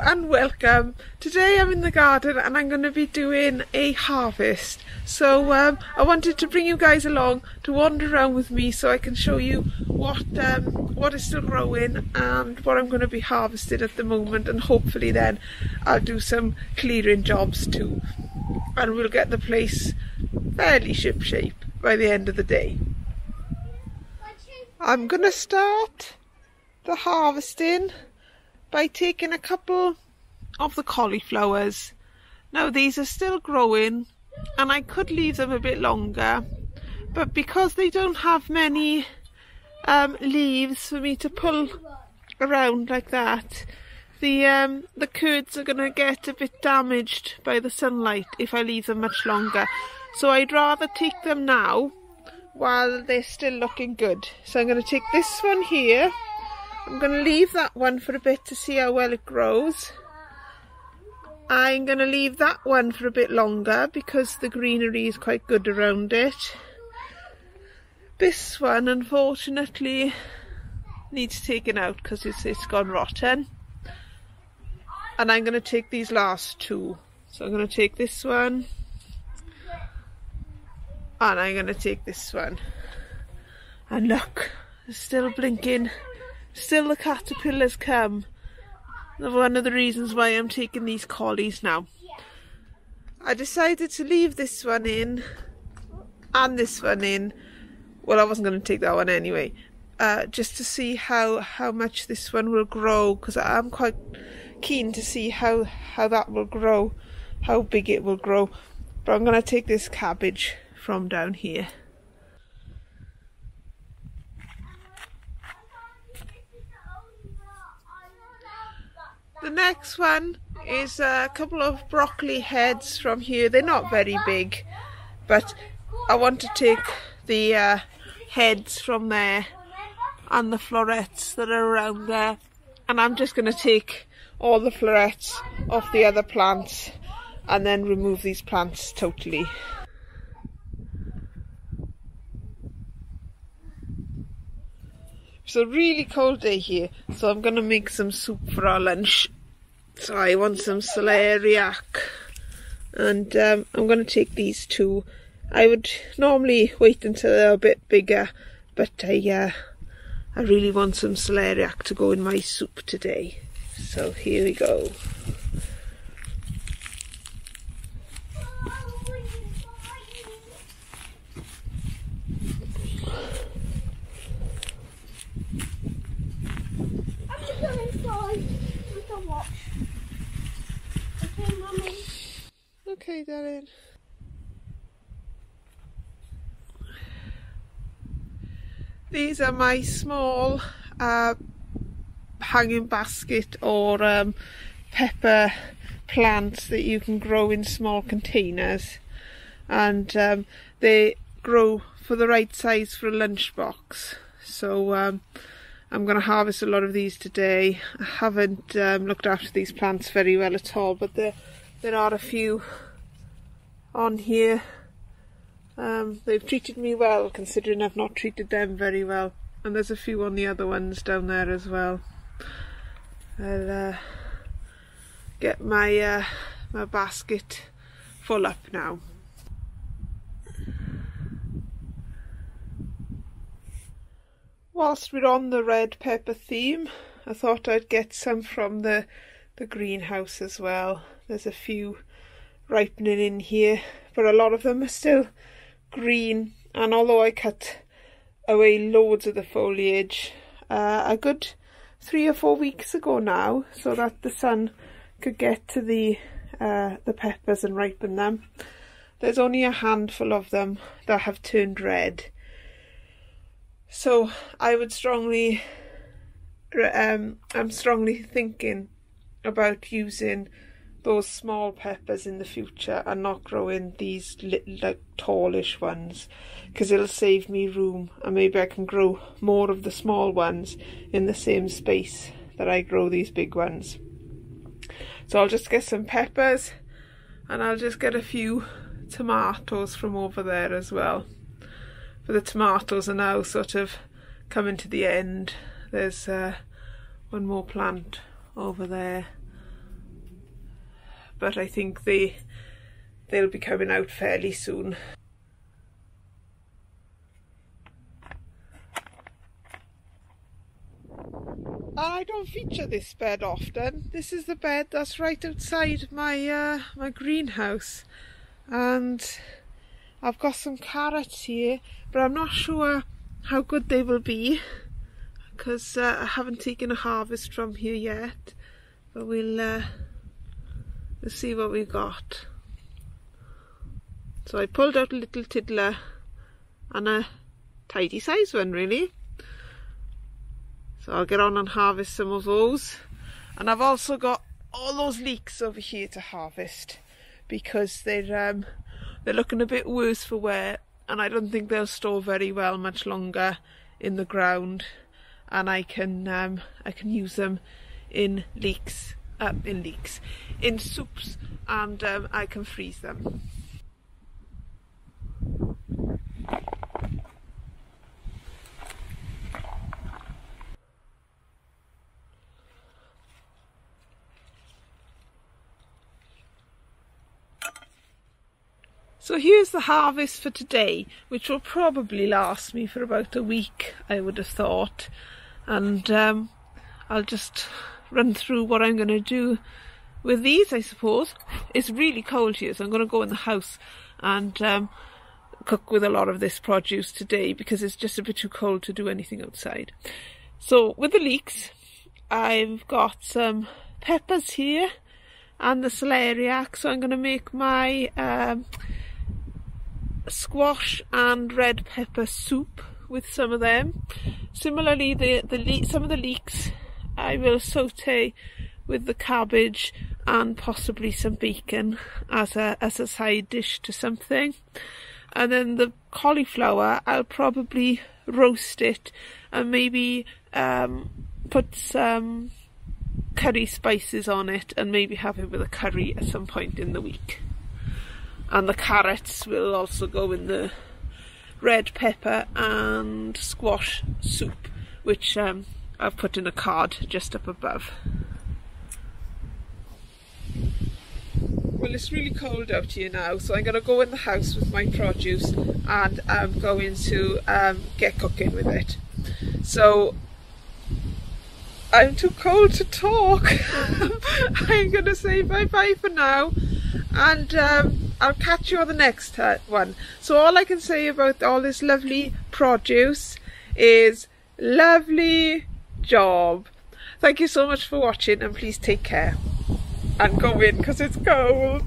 and welcome. Today I'm in the garden and I'm going to be doing a harvest. So I wanted to bring you guys along to wander around with me so I can show you what is still growing and what I'm going to be harvesting at the moment, and hopefully then I'll do some clearing jobs too, and we'll get the place fairly shipshape by the end of the day. I'm going to start the harvesting by taking a couple of the cauliflowers. Now these are still growing and I could leave them a bit longer, but because they don't have many leaves for me to pull around like that, the curds are going to get a bit damaged by the sunlight if I leave them much longer. So I'd rather take them now while they're still looking good. So I'm going to take this one here. I'm going to leave that one for a bit to see how well it grows. I'm going to leave that one for a bit longer because the greenery is quite good around it. This one unfortunately needs taken out because it's gone rotten. And I'm going to take these last two. So I'm going to take this one and I'm going to take this one. And look, it's still blinking. Still the caterpillars come. One of the reasons why I'm taking these collies now. I decided to leave this one in and this one in. Well, I wasn't going to take that one anyway. Just to see how much this one will grow, because I'm quite keen to see how that will grow, how big it will grow. But I'm going to take this cabbage from down here. The next one is a couple of broccoli heads from here. They're not very big, but I want to take the heads from there and the florets that are around there, and I'm just going to take all the florets off the other plants and then remove these plants totally. It's a really cold day here, so I'm going to make some soup for our lunch. So I want some celeriac, and I'm going to take these two. I would normally wait until they're a bit bigger, but I really want some celeriac to go in my soup today. So here we go. Okay, darling. These are my small hanging basket or pepper plants that you can grow in small containers, and they grow for the right size for a lunchbox. So I'm going to harvest a lot of these today. I haven't looked after these plants very well at all, but there are a few on here. They've treated me well, considering I've not treated them very well, and there's a few on the other ones down there as well. I'll get my my basket full up now. Whilst we're on the red pepper theme, I thought I'd get some from the greenhouse as well. There's a few ripening in here, but a lot of them are still green, and although I cut away loads of the foliage a good 3 or 4 weeks ago now, so that the sun could get to the peppers and ripen them, there's only a handful of them that have turned red. So I would I'm strongly thinking about using those small peppers in the future and not growing these little, like, tallish ones, because it'll save me room, and maybe I can grow more of the small ones in the same space that I grow these big ones. So I'll just get some peppers, and I'll just get a few tomatoes from over there as well. But the tomatoes are now sort of coming to the end. There's one more plant over there, but I think they'll be coming out fairly soon. I don't feature this bed often. This is the bed that's right outside my my greenhouse, and I've got some carrots here, but I'm not sure how good they will be because I haven't taken a harvest from here yet, but we'll see what we've got. So I pulled out a little tiddler and a tidy size one really. So I'll get on and harvest some of those. And I've also got all those leeks over here to harvest because they're looking a bit worse for wear, and I don't think they'll store very well much longer in the ground. And I can use them in soups, and I can freeze them. So here's the harvest for today, which will probably last me for about a week, I would have thought. And I'll just run through what I'm going to do with these, I suppose. It's really cold here, so I'm going to go in the house and cook with a lot of this produce today because it's just a bit too cold to do anything outside. So with the leeks, I've got some peppers here and the celeriac, so I'm going to make my squash and red pepper soup with some of them. Similarly, some of the leeks I will saute with the cabbage and possibly some bacon as a side dish to something. And then the cauliflower, I'll probably roast it and maybe put some curry spices on it and maybe have it with a curry at some point in the week. And the carrots will also go in the red pepper and squash soup, which I've put in a card just up above. Well, it's really cold out here now, so I'm going to go in the house with my produce and I'm going to get cooking with it. So I'm too cold to talk. I'm going to say bye-bye for now, and I'll catch you on the next one. So all I can say about all this lovely produce is lovely job. Thank you so much for watching, and please take care and go in because it's cold.